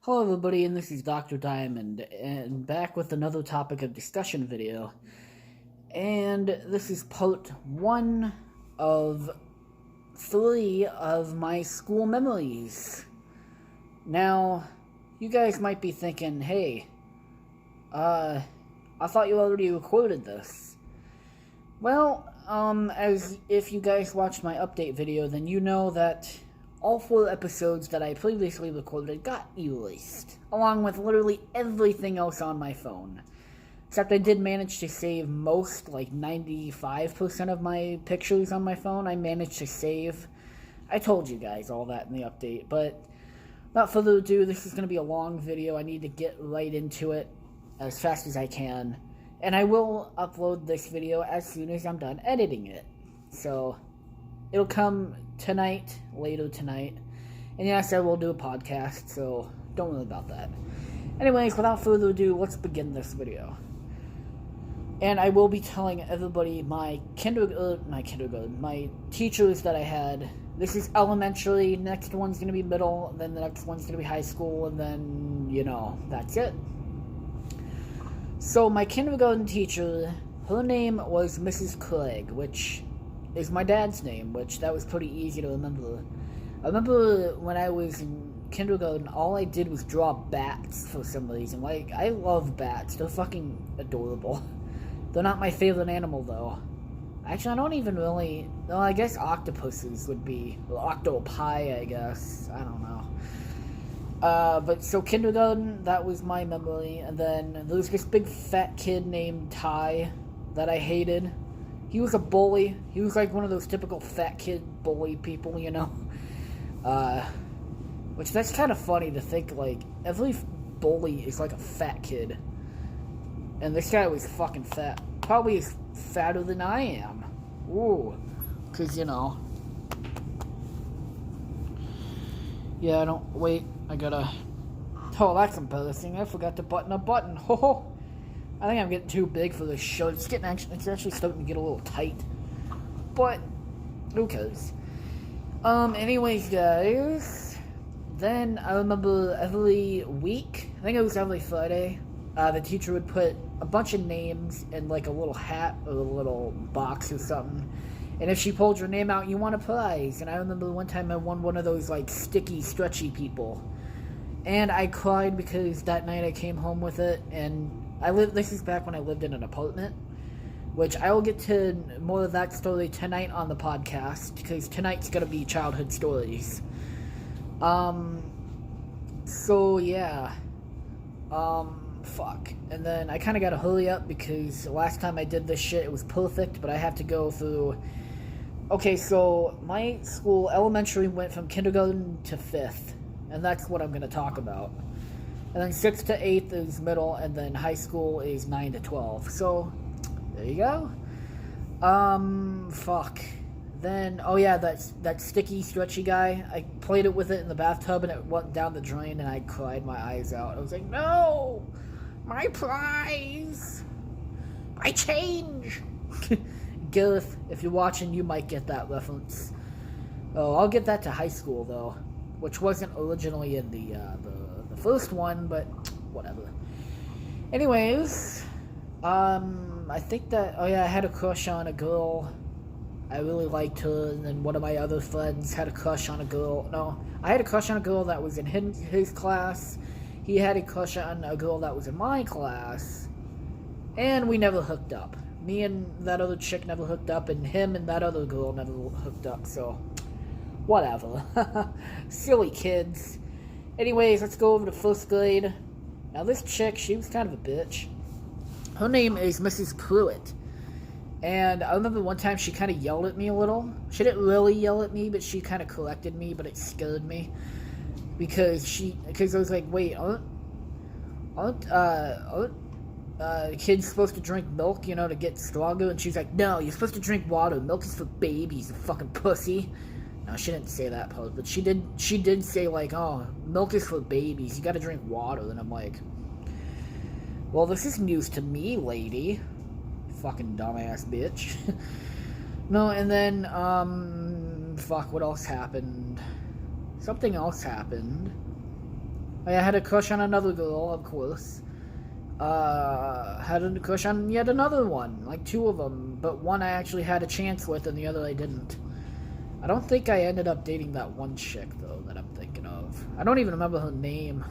Hello everybody, and this is Dr. Diamond, and back with another topic of discussion video. And this is part 1 of 3 of my school memories. Now, you guys might be thinking, hey, I thought you already recorded this. Well, as if you guys watched my update video, then you know that all 4 episodes that I previously recorded got erased, along with literally everything else on my phone. Except I did manage to save most, like 95% of my pictures on my phone. I managed to save. I told you guys all that in the update, but without further ado, this is going to be a long video. I need to get right into it as fast as I can. And I will upload this video as soon as I'm done editing it. So it'll come tonight, later tonight. And yes, I will do a podcast, so don't worry about that. Anyways, without further ado, let's begin this video. And I will be telling everybody my teachers that I had. This is elementary, next one's going to be middle, then the next one's going to be high school, and then, you know, that's it. So my kindergarten teacher, her name was Mrs. Craig, which is my dad's name, which that was pretty easy to remember. I remember when I was in kindergarten, all I did was draw bats for some reason. Like, I love bats. They're fucking adorable. They're not my favorite animal, though. Actually, I don't even really... Well, I guess octopuses would be... Well, octopi, I guess. I don't know. But so kindergarten, that was my memory. And then there was this big fat kid named Ty that I hated. He was a bully. He was like one of those typical fat kid bully people, you know? Which that's kind of funny to think, like, every bully is like a fat kid. And this guy was fucking fat. Probably fatter than I am. Ooh. Because, you know. Yeah, I don't... Wait, I gotta... Oh, that's embarrassing. I forgot to button a button. Ho ho! I think I'm getting too big for this show. It's actually starting to get a little tight. But, who cares? Anyways, guys. Then, I remember every week, I think it was every Friday, the teacher would put a bunch of names in, like, a little hat or a little box or something. And if she pulled your name out, you won a prize. And I remember one time I won one of those, like, sticky, stretchy people. And I cried because that night I came home with it, and this is back when I lived in an apartment, which I will get to more of that story tonight on the podcast, because tonight's gonna be childhood stories. So yeah. Fuck. And then I kinda gotta hurry up, because the last time I did this shit, it was perfect, but I have to go through... Okay, so my school, elementary, went from kindergarten to 5th, and that's what I'm gonna talk about. And then 6th to 8th is middle, and then high school is 9 to 12. So, there you go. Fuck. Then, oh yeah, that sticky, stretchy guy, I played it with it in the bathtub, and it went down the drain, and I cried my eyes out. I was like, no! My prize! My change! Gareth, if you're watching, you might get that reference. Oh, I'll get that to high school, though, which wasn't originally in the first one, but whatever. Anyways, I think that, oh yeah, I had a crush on a girl. I really liked her, and then one of my other friends had a crush on a girl. No, I had a crush on a girl that was in his class. He had a crush on a girl that was in my class, and we never hooked up. Me and that other chick never hooked up, and him and that other girl never hooked up, so whatever. Silly kids. Anyways, let's go over to 1st grade. Now this chick, she was kind of a bitch. Her name is Mrs. Pruitt. And I remember one time she kind of yelled at me a little. She didn't really yell at me, but she kind of corrected me, but it scared me. Because I was like, wait, aren't kids supposed to drink milk, you know, to get stronger? And she's like, no, you're supposed to drink water. Milk is for babies, you fucking pussy. No, she didn't say that part, but she did say, like, oh, milk is for babies, you gotta drink water. And I'm like, well, this is news to me, lady. Fucking dumbass bitch. No, and then, fuck, what else happened? Something else happened. I had a crush on another girl, of course. Had a crush on yet another one, like two of them, but one I actually had a chance with and the other I didn't. I don't think I ended up dating that one chick, though, that I'm thinking of. I don't even remember her name.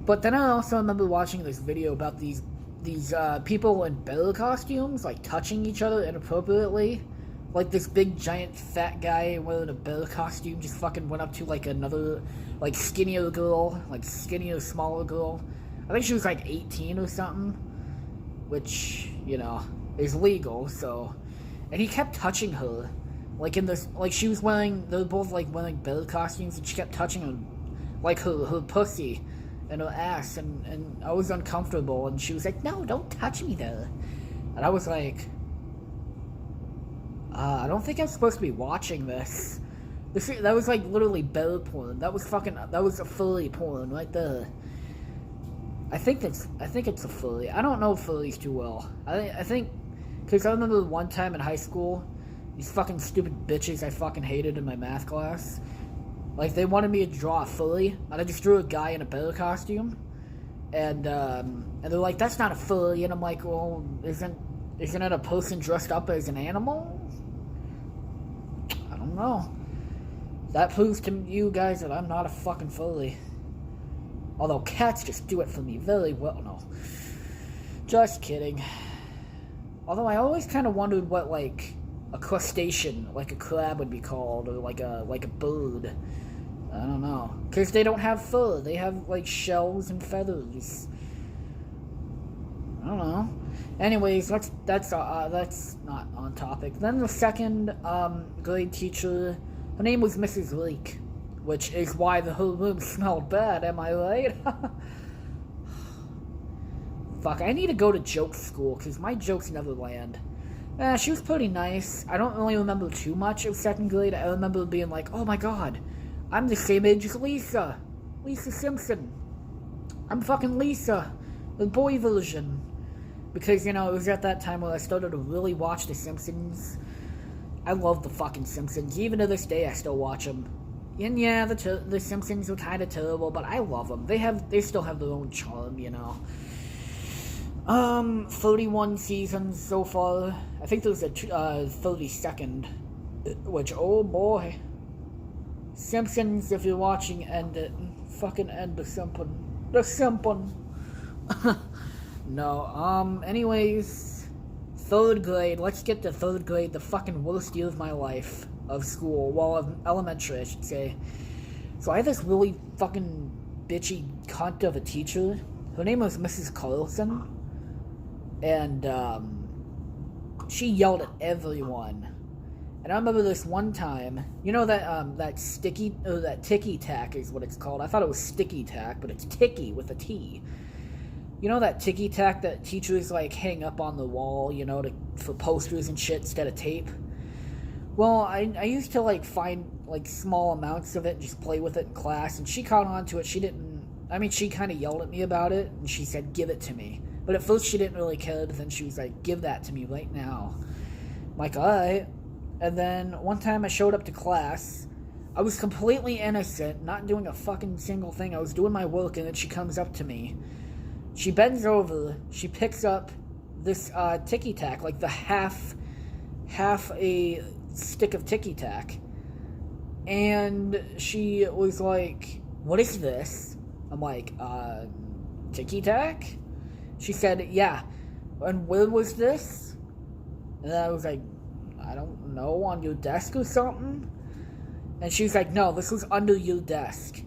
But then I also remember watching this video about these people in bear costumes, like, touching each other inappropriately. Like, this big, giant, fat guy wearing a bear costume just fucking went up to, like, another, like, skinnier girl, like, skinnier, smaller girl. I think she was, like, 18 or something, which, you know, is legal, so... And he kept touching her. Like, in this, like, she was wearing, they were both, like, wearing bear costumes, and she kept touching her, like, her pussy and her ass, and I was uncomfortable, and she was like, no, don't touch me there. And I was like, I don't think I'm supposed to be watching this. That was, like, literally bear porn. That was a furry porn right there. I think it's a furry. I don't know furries too well. I think, because I remember one time in high school, these fucking stupid bitches I fucking hated in my math class, like, they wanted me to draw a furry, and I just drew a guy in a bear costume, and they're like, that's not a furry, and I'm like, well, isn't it a person dressed up as an animal? I don't know. That proves to you guys that I'm not a fucking furry. Although cats just do it for me very well. No. Just kidding. Although I always kind of wondered what, like, a crustacean, like a crab would be called, or like a bird. I don't know. Because they don't have fur. They have, like, shells and feathers. I don't know. Anyways, that's not on topic. Then the second grade teacher, her name was Mrs. Leak, which is why the whole room smelled bad, am I right? Fuck, I need to go to joke school, because my jokes never land. She was pretty nice. I don't really remember too much of second grade. I remember being like, oh my god, I'm the same age as Lisa. Lisa Simpson. I'm fucking Lisa. The boy version. Because, you know, it was at that time where I started to really watch The Simpsons. I love the fucking Simpsons. Even to this day, I still watch them. And yeah, the Simpsons were kind of terrible, but I love them. They still have their own charm, you know. 31 seasons so far. I think there's a 32nd, which, oh boy. Simpsons, if you're watching, end it. Fucking end the Simpson. The Simpson. No, anyways, third grade. Let's get to third grade, the fucking worst year of my life of school. Well, of elementary, I should say. So I had this really fucking bitchy cunt of a teacher. Her name was Mrs. Carlson. And, she yelled at everyone. And I remember this one time, you know that sticky, or that ticky tack is what it's called. I thought it was sticky tack, but it's ticky with a T. You know that ticky tack that teachers, like, hang up on the wall, you know, for posters and shit instead of tape? Well, I used to, like, find, like, small amounts of it and just play with it in class, and she caught on to it. She kind of yelled at me about it, and she said, give it to me. But at first she didn't really care, but then she was like, give that to me right now. I'm like, alright. And then one time I showed up to class. I was completely innocent, not doing a fucking single thing. I was doing my work, and then she comes up to me. She bends over, she picks up this ticky tack, like the half a stick of ticky tack. And she was like, what is this? I'm like, ticky tack? She said, yeah. And where was this? And I was like, I don't know, on your desk or something? And she was like, no, this was under your desk.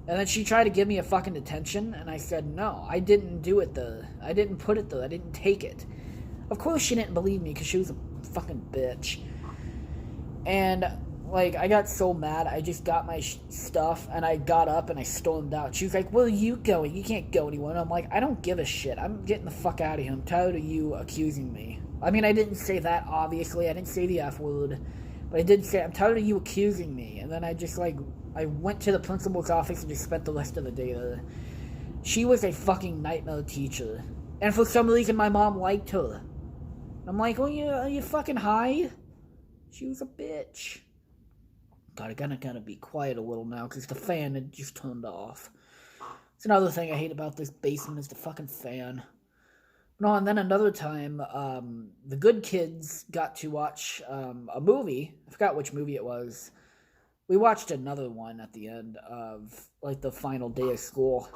And then she tried to give me a fucking detention, and I said, no, I didn't do it there. I didn't put it there. I didn't take it. Of course she didn't believe me, because she was a fucking bitch. And, like, I got so mad, I just got my stuff, and I got up, and I stormed out. She was like, where are you going? You can't go anywhere. And I'm like, I don't give a shit. I'm getting the fuck out of here. I'm tired of you accusing me. I mean, I didn't say that, obviously. I didn't say the F word. But I did say, I'm tired of you accusing me. And then I just, like, I went to the principal's office and just spent the rest of the day there. She was a fucking nightmare teacher. And for some reason, my mom liked her. I'm like, oh, are you fucking high? She was a bitch. God, I gotta be quiet a little now because the fan had just turned off. It's another thing I hate about this basement is the fucking fan. No, and then another time, the good kids got to watch a movie. I forgot which movie it was. We watched another one at the end of, like, the final day of school.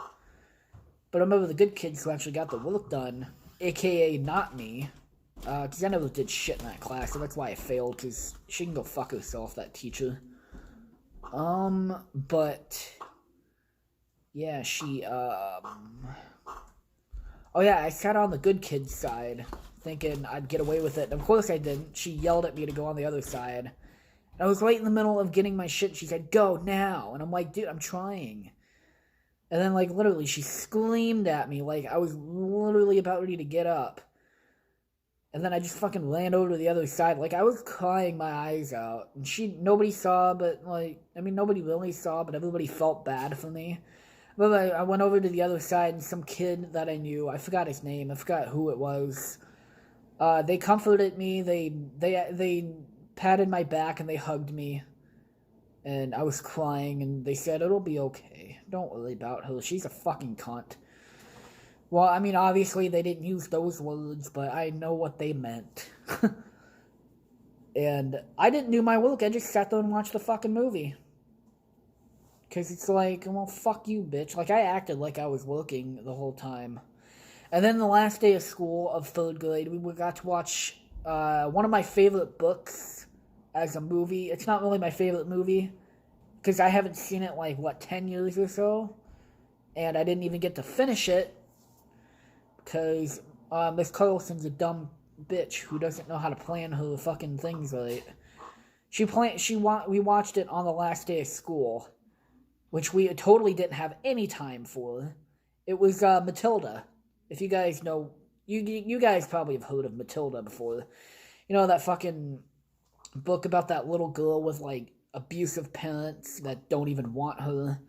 But I remember the good kids who actually got the work done, aka not me, because I never did shit in that class, so that's why I failed, because she can go fuck herself, that teacher. But, yeah, she, oh yeah, I sat on the good kid's side, thinking I'd get away with it. And of course I didn't. She yelled at me to go on the other side. And I was right in the middle of getting my shit. She said, go now. And I'm like, dude, I'm trying. And then, like, literally, she screamed at me like I was literally about ready to get up. And then I just fucking ran over to the other side. Like, I was crying my eyes out. And nobody saw, but, like, I mean, nobody really saw, but everybody felt bad for me. But I went over to the other side, and some kid that I knew, I forgot his name, I forgot who it was. They comforted me, they patted my back, and they hugged me. And I was crying, and they said, it'll be okay. Don't worry about her, she's a fucking cunt. Well, I mean, obviously they didn't use those words, but I know what they meant. And I didn't do my work, I just sat there and watched the fucking movie. Because it's like, well, fuck you, bitch. Like, I acted like I was working the whole time. And then the last day of school of 3rd grade, we got to watch one of my favorite books as a movie. It's not really my favorite movie, because I haven't seen it, like, 10 years or so? And I didn't even get to finish it, because Miss Carlson's a dumb bitch who doesn't know how to plan her fucking things right. We watched it on the last day of school, which we totally didn't have any time for. It was Matilda. If you guys know, you guys probably have heard of Matilda before. You know, that fucking book about that little girl with, like, abusive parents that don't even want her.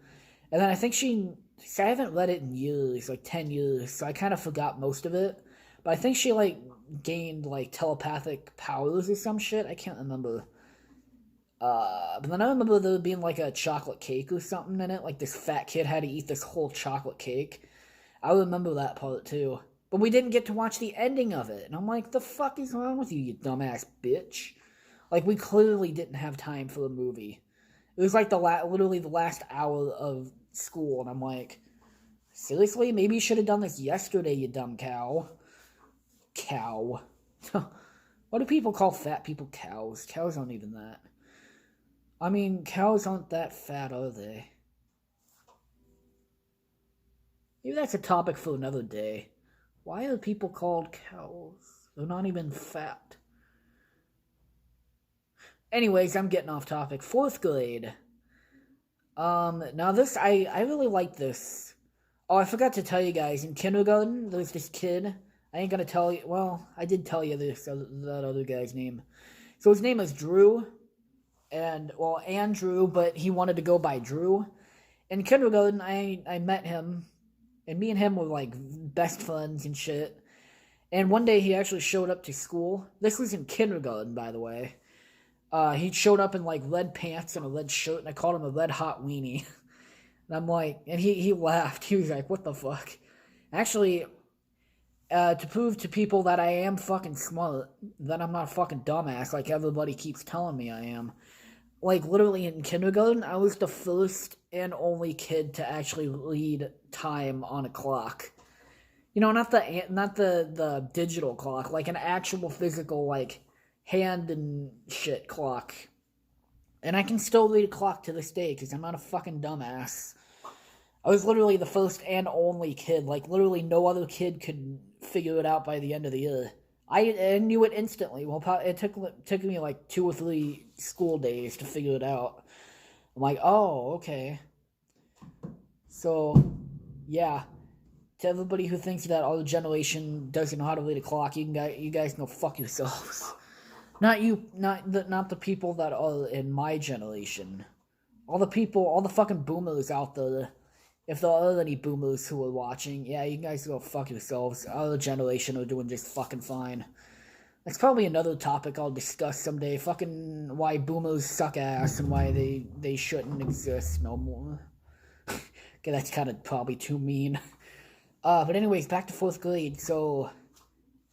And then I think I haven't read it in years, like 10 years, so I kind of forgot most of it. But I think she, like, gained, like, telepathic powers or some shit. I can't remember. But then I remember there being, like, a chocolate cake or something in it. Like, this fat kid had to eat this whole chocolate cake. I remember that part, too. But we didn't get to watch the ending of it. And I'm like, the fuck is wrong with you, you dumbass bitch? Like, we clearly didn't have time for the movie. It was, like, literally the last hour of school. And I'm like, seriously? Maybe you should have done this yesterday, you dumb cow. Cow. What do people call fat people cows? Cows aren't even that. I mean, cows aren't that fat, are they? Maybe that's a topic for another day. Why are people called cows? They're not even fat. Anyways, I'm getting off topic. 4th grade. Now this, I really like this. Oh, I forgot to tell you guys, in kindergarten, there's this kid. I ain't gonna tell you, well, I did tell you that other guy's name. So his name is Drew. And, well, Andrew, but he wanted to go by Drew. In kindergarten, I met him, and me and him were, like, best friends and shit. And one day he actually showed up to school. This was in kindergarten, by the way. He showed up in, like, red pants and a red shirt, and I called him a red hot weenie. And I'm like, and he laughed. He was like, what the fuck? Actually, to prove to people that I am fucking smart, that I'm not a fucking dumbass like everybody keeps telling me I am. Like, literally in kindergarten, I was the first and only kid to actually read time on a clock. You know, not the digital clock, like an actual physical, like, hand and shit clock. And I can still read a clock to this day, because I'm not a fucking dumbass. I was literally the first and only kid. Like, literally no other kid could figure it out by the end of the year. I knew it instantly. Well, it took me like 2 or 3 school days to figure it out. I'm like, oh, okay. So, yeah. To everybody who thinks that our generation doesn't know how to read a clock, you guys can go fuck yourselves. Not the people that are in my generation. All the fucking boomers out there. If there are any boomers who are watching, yeah, you guys go fuck yourselves. Our generation are doing just fucking fine. That's probably another topic I'll discuss someday. Fucking why boomers suck ass and why they shouldn't exist no more. Okay, that's kind of probably too mean. But anyways, back to 4th grade. So,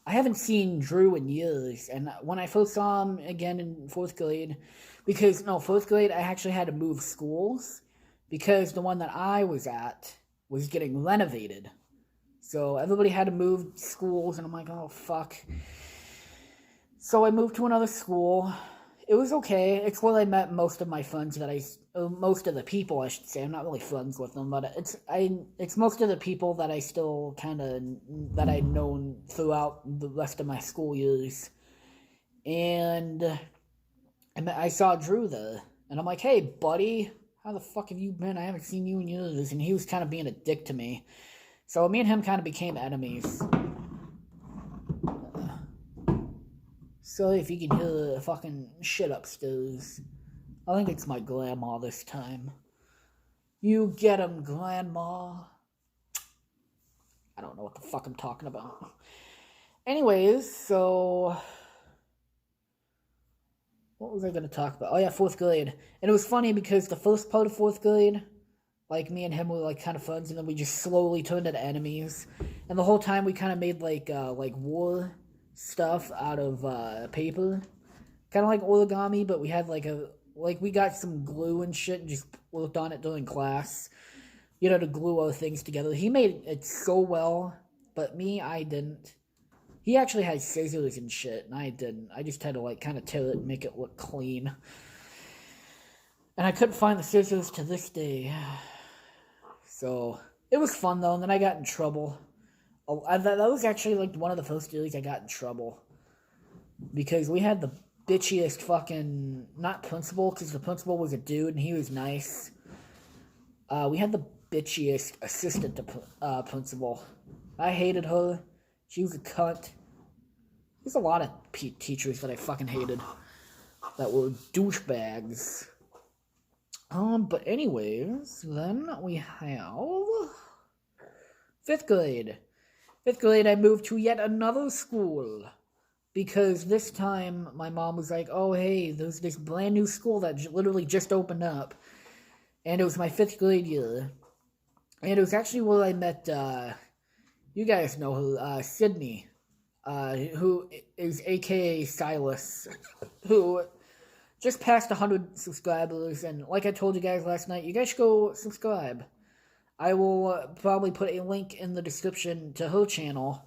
I haven't seen Drew in years. And when I first saw him again in 4th grade, because, no, 4th grade, I actually had to move schools. Because the one that I was at was getting renovated. So, everybody had to move schools, and I'm like, oh, fuck. So, I moved to another school. It was okay. It's where I met most of my friends most of the people, I should say. I'm not really friends with them, but it's most of the people that I still that I'd known throughout the rest of my school years. And I saw Drew there, and I'm like, hey, buddy, how the fuck have you been? I haven't seen you in years. And he was kind of being a dick to me. So me and him kind of became enemies. Sorry if you can hear the fucking shit upstairs. I think it's my grandma this time. You get him, grandma. I don't know what the fuck I'm talking about. Anyways, so... What was I going to talk about? Oh yeah, 4th grade. And it was funny because the first part of 4th grade, like, me and him were, like, kind of friends, and then we just slowly turned into enemies. And the whole time we kind of made, like war stuff out of paper, kind of like origami, but we had we got some glue and shit and just worked on it during class, to glue other things together. He made it so well, but me, I didn't. He actually had scissors and shit, and I didn't. I just had to kind of tear it and make it look clean, and I couldn't find the scissors to this day. So it was fun though, and then I got in trouble. Oh, that was actually, one of the first years I got in trouble. Because we had the bitchiest fucking... Not principal, because the principal was a dude and he was nice. We had the bitchiest assistant to principal. I hated her. She was a cunt. There's a lot of teachers that I fucking hated. That were douchebags. But anyways, then we have... 5th grade. 5th grade, I moved to yet another school. Because this time, my mom was like, oh, hey, there's this brand new school that literally just opened up. And it was my 5th grade year. And it was actually where I met, you guys know who, Sydney. Who is a.k.a. Silas. Who just passed 100 subscribers. And like I told you guys last night, you guys should go subscribe. I will probably put a link in the description to her channel.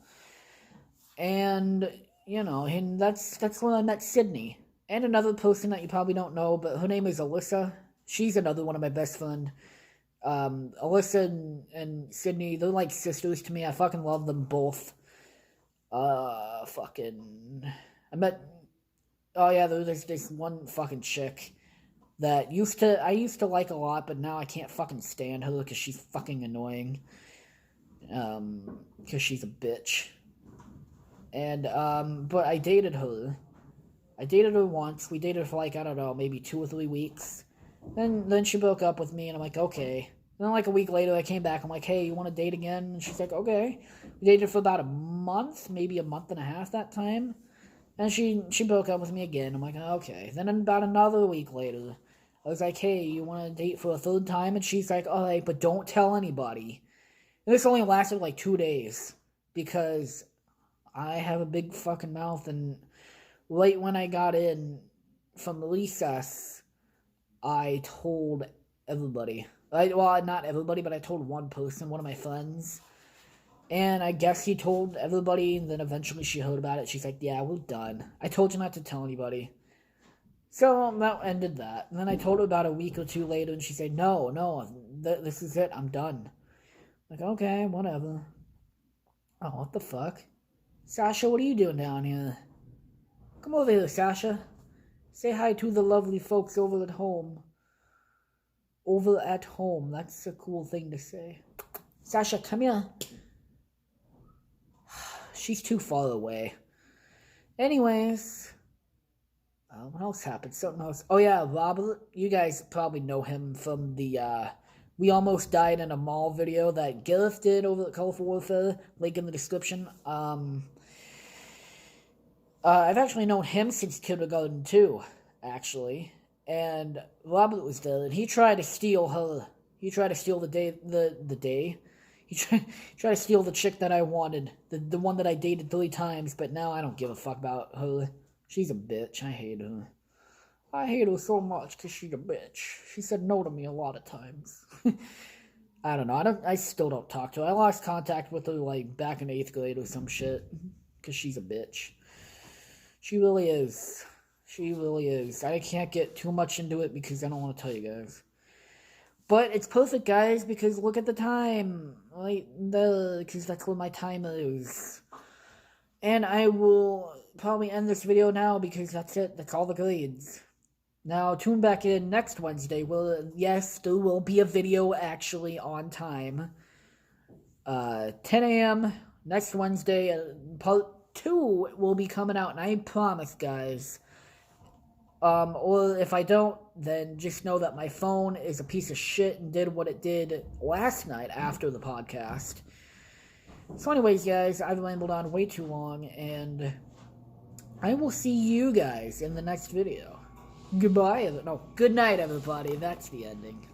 And, and that's when I met Sydney. And another person that you probably don't know, but her name is Alyssa. She's another one of my best friends. Alyssa and Sydney, they're like sisters to me. I fucking love them both. I met... Oh yeah, there's this one fucking chick that I used to like a lot, but now I can't fucking stand her because she's fucking annoying. Because she's a bitch. And, but I dated her. I dated her once. We dated for I don't know, maybe 2 or 3 weeks. Then she broke up with me, and I'm like, okay. And then a week later, I came back. I'm like, hey, you want to date again? And she's like, okay. We dated for about a month, maybe a month and a half that time. And she broke up with me again. I'm like, okay. Then about another week later, I was like, hey, you want to date for a 3rd time? And she's like, all right, but don't tell anybody. And this only lasted 2 days. Because I have a big fucking mouth. And right when I got in from recess, I told everybody. Well, not everybody, but I told one person, one of my friends. And I guess he told everybody, and then eventually she heard about it. She's like, yeah, we're done. I told you not to tell anybody. So that ended that. And then I told her about a week or 2 later, and she said, no, this is it. I'm done. I'm like, okay, whatever. Oh, what the fuck? Sasha, what are you doing down here? Come over here, Sasha. Say hi to the lovely folks over at home. Over at home. That's a cool thing to say. Sasha, come here. She's too far away. Anyways. What else happened? Something else. Oh yeah, Robert. You guys probably know him from the, We Almost Died in a Mall video that Gareth did over at Colorful Warfare. Link in the description. I've actually known him since kindergarten too, actually. And Robert was there, and he tried to steal her. He tried to steal the day. He tried to steal the chick that I wanted, the one that I dated 3 times. But now I don't give a fuck about her. She's a bitch. I hate her. I hate her so much because she's a bitch. She said no to me a lot of times. I don't know. I still don't talk to her. I lost contact with her like back in 8th grade or some shit because she's a bitch. She really is. She really is. I can't get too much into it because I don't want to tell you guys. But it's perfect, guys, because look at the time. Because that's what my time is. And I will probably end this video now because that's it. That's all the grades. Now, tune back in next Wednesday. Well, yes, there will be a video actually on time. 10 a.m. next Wednesday. Part 2 will be coming out, and I promise, guys. Or if I don't, then just know that my phone is a piece of shit and did what it did last night after the podcast. So anyways, guys, I've rambled on way too long, and I will see you guys in the next video. Goodbye, no, good night, everybody. That's the ending.